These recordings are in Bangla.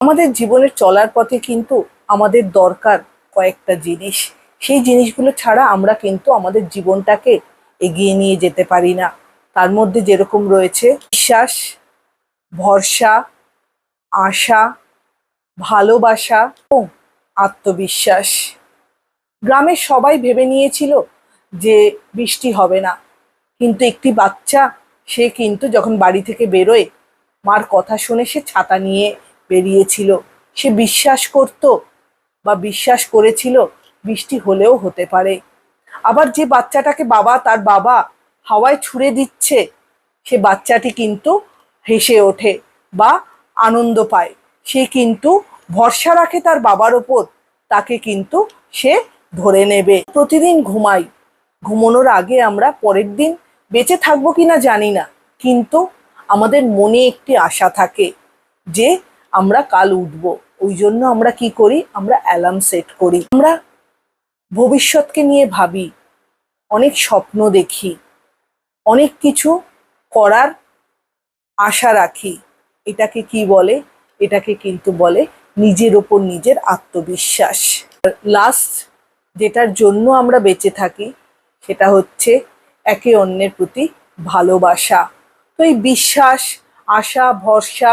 আমাদের জীবনের চলার পথে কিন্তু আমাদের দরকার কয়েকটা জিনিস। সেই জিনিসগুলো ছাড়া আমরা কিন্তু আমাদের জীবনটাকে এগিয়ে নিয়ে যেতে পারি না। তার মধ্যে যেরকম রয়েছে বিশ্বাস, ভরসা, আশা, ভালোবাসা ও আত্মবিশ্বাস। গ্রামের সবাই ভেবে নিয়েছিল যে বৃষ্টি হবে না, কিন্তু একটি বাচ্চা সে কিন্তু যখন বাড়ি থেকে বেরোয় মার কথা শুনে সে ছাতা নিয়ে বেরিয়েছিল। সে বিশ্বাস করত বা বিশ্বাস করেছিল বৃষ্টি হলেও হতে পারে। আবার যে বাচ্চাটাকে তার বাবা হাওয়ায় ছুঁড়ে দিচ্ছে, সে বাচ্চাটি কিন্তু হেসে ওঠে বা আনন্দ পায়। সে কিন্তু ভরসা রাখে তার বাবার ওপর, তাকে কিন্তু সে ধরে নেবে। প্রতিদিন ঘুমাই, ঘুমানোর আগে আমরা পরের দিন বেঁচে থাকবো কিনা জানি না, কিন্তু আমাদের মনে একটি আশা থাকে যে আমরা কাল উঠব। ওই জন্য আমরা কি করি, আমরা অ্যালার্ম সেট করি। আমরা ভবিষ্যৎকে নিয়ে ভাবি, অনেক স্বপ্ন দেখি, অনেক কিছু করার আশা রাখি। এটাকে কি বলে? এটাকে কিন্তু বলে নিজের ওপর নিজের আত্মবিশ্বাস। লাস্ট যেটার জন্য আমরা বেঁচে থাকি সেটা হচ্ছে একে অন্যের প্রতি ভালোবাসা। তো এই বিশ্বাস, আশা, ভরসা,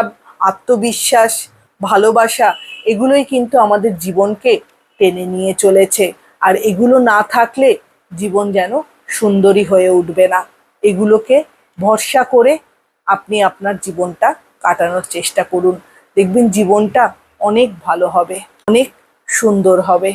আত্মবিশ্বাস, ভালোবাসা এগুলোই কিন্তু আমাদের জীবনকে টেনে নিয়ে চলেছে। আর এগুলো না থাকলে জীবন যেন সুন্দরী হয়ে উঠবে না। এগুলোকে ভরসা করে আপনি আপনার জীবনটা কাটানোর চেষ্টা করুন। দেখবেন জীবনটা অনেক ভালো হবে, অনেক সুন্দর হবে।